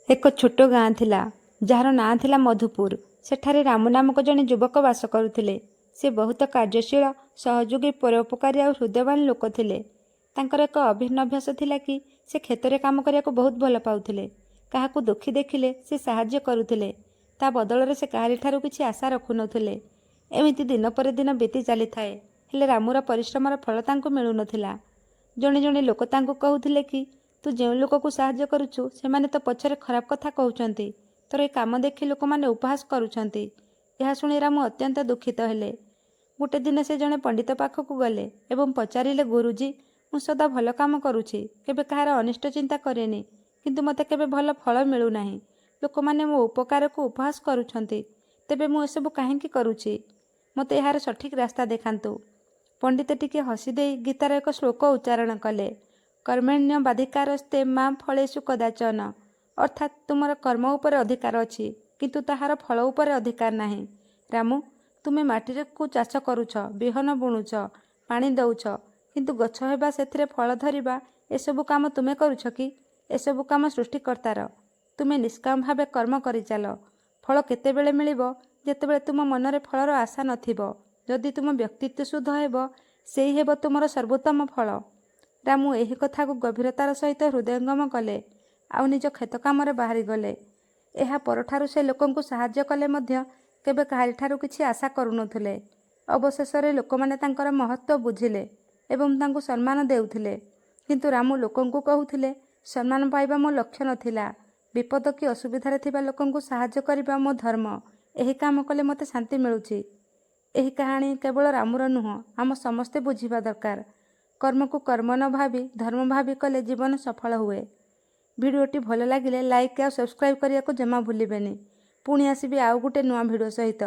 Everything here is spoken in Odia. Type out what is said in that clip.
ଏକ ଛୋଟ ଗାଁ ଥିଲା ଯାହାର ନାଁ ଥିଲା ମଧୁପୁର। ସେଠାରେ ରାମୁ ନାମକ ଜଣେ ଯୁବକ ବାସ କରୁଥିଲେ। ସେ ବହୁତ କାର୍ଯ୍ୟଶୀଳ, ସହଯୋଗୀ, ପରୋପକାରୀ ଆଉ ହୃଦୟବାନ ଲୋକ ଥିଲେ। ତାଙ୍କର ଏକ ଅଭିନ୍ନ ଅଭ୍ୟାସ ଥିଲା କି ସେ କ୍ଷେତରେ କାମ କରିବାକୁ ବହୁତ ଭଲ ପାଉଥିଲେ। କାହାକୁ ଦୁଃଖୀ ଦେଖିଲେ ସେ ସାହାଯ୍ୟ କରୁଥିଲେ। ତା ବଦଳରେ ସେ କାହାରିଠାରୁ କିଛି ଆଶା ରଖୁନଥିଲେ। ଏମିତି ଦିନ ପରେ ଦିନ ବିତି ଚାଲିଥାଏ, ହେଲେ ରାମୁର ପରିଶ୍ରମର ଫଳ ତାଙ୍କୁ ମିଳୁନଥିଲା। ଜଣେ ଜଣେ ଲୋକ ତାଙ୍କୁ କହୁଥିଲେ କି ତୁ ଯେଉଁ ଲୋକକୁ ସାହାଯ୍ୟ କରୁଛୁ ସେମାନେ ତ ପଛରେ ଖରାପ କଥା କହୁଛନ୍ତି, ତୋର ଏ କାମ ଦେଖି ଲୋକମାନେ ଉପହାସ କରୁଛନ୍ତି। ଏହା ଶୁଣି ରାମୁ ଅତ୍ୟନ୍ତ ଦୁଃଖିତ ହେଲେ। ଗୋଟେ ଦିନ ସେ ଜଣେ ପଣ୍ଡିତ ପାଖକୁ ଗଲେ ଏବଂ ପଚାରିଲେ, ଗୁରୁଜୀ, ମୁଁ ସଦା ଭଲ କାମ କରୁଛି, କେବେ କାହାର ଅନିଷ୍ଟ ଚିନ୍ତା କରେନି, କିନ୍ତୁ ମୋତେ କେବେ ଭଲ ଫଳ ମିଳୁନାହିଁ। ଲୋକମାନେ ମୋ ଉପକାରକୁ ଉପହାସ କରୁଛନ୍ତି, ତେବେ ମୁଁ ଏସବୁ କାହିଁକି କରୁଛି? ମୋତେ ଏହାର ସଠିକ୍ ରାସ୍ତା ଦେଖାନ୍ତୁ। ପଣ୍ଡିତ ଟିକେ ହସିଦେଇ ଗୀତାର ଏକ ଶ୍ଲୋକ ଉଚ୍ଚାରଣ କଲେ, କର୍ମଣ୍ୟ ବାଧିକାରସ୍ତେ ମା ଫଳେଷୁ କଦାଚନ। ଅର୍ଥାତ୍ ତୁମର କର୍ମ ଉପରେ ଅଧିକାର ଅଛି, କିନ୍ତୁ ତାହାର ଫଳ ଉପରେ ଅଧିକାର ନାହିଁ। ରାମୁ, ତୁମେ ମାଟିକୁ ଚାଷ କରୁଛ, ବିହନ ବୁଣୁଛ, ପାଣି ଦେଉଛ, କିନ୍ତୁ ଗଛ ହେବା, ସେଥିରେ ଫଳ ଧରିବା, ଏସବୁ କାମ ତୁମେ କରୁଛ କି? ଏସବୁ କାମ ସୃଷ୍ଟିକର୍ତ୍ତାର। ତୁମେ ନିଷ୍କାମ ଭାବେ କର୍ମ କରିଚାଲ। ଫଳ କେତେବେଳେ ମିଳିବ? ଯେତେବେଳେ ତୁମ ମନରେ ଫଳର ଆଶା ନଥିବ। ଯଦି ତୁମ ବ୍ୟକ୍ତିତ୍ୱ ଶୁଦ୍ଧ ହେବ, ସେହି ହେବ ତୁମର ସର୍ବୋତ୍ତମ ଫଳ। ରାମୁ ଏହି କଥାକୁ ଗଭୀରତାର ସହିତ ହୃଦୟଙ୍ଗମ କଲେ ଆଉ ନିଜ କ୍ଷେତ କାମରେ ବାହାରିଗଲେ। ଏହା ପରଠାରୁ ସେ ଲୋକଙ୍କୁ ସାହାଯ୍ୟ କଲେ ମଧ୍ୟ କେବେ କାହାରିଠାରୁ କିଛି ଆଶା କରୁନଥିଲେ। ଅବଶେଷରେ ଲୋକମାନେ ତାଙ୍କର ମହତ୍ତ୍ୱ ବୁଝିଲେ ଏବଂ ତାଙ୍କୁ ସମ୍ମାନ ଦେଉଥିଲେ। କିନ୍ତୁ ରାମୁ ଲୋକଙ୍କୁ କହୁଥିଲେ, ସମ୍ମାନ ପାଇବା ମୋ ଲକ୍ଷ୍ୟ ନଥିଲା। ବିପଦ କି ଅସୁବିଧାରେ ଥିବା ଲୋକଙ୍କୁ ସାହାଯ୍ୟ କରିବା ମୋ ଧର୍ମ। ଏହି କାମ କଲେ ମୋତେ ଶାନ୍ତି ମିଳୁଛି। ଏହି କାହାଣୀ କେବଳ ରାମୁର ନୁହଁ, ଆମ ସମସ୍ତେ ବୁଝିବା ଦରକାର। କର୍ମକୁ କର୍ମ ନ ଭାବି ଧର୍ମ ଭାବି କଲେ ଜୀବନ ସଫଳ ହୁଏ। ଭିଡ଼ିଓଟି ଭଲ ଲାଗିଲେ ଲାଇକ୍ ଆଉ ସବସ୍କ୍ରାଇବ୍ କରିବାକୁ ଜମା ଭୁଲିବେନି। ପୁଣି ଆସିବି ଆଉ ଗୋଟେ ନୂଆ ଭିଡ଼ିଓ ସହିତ।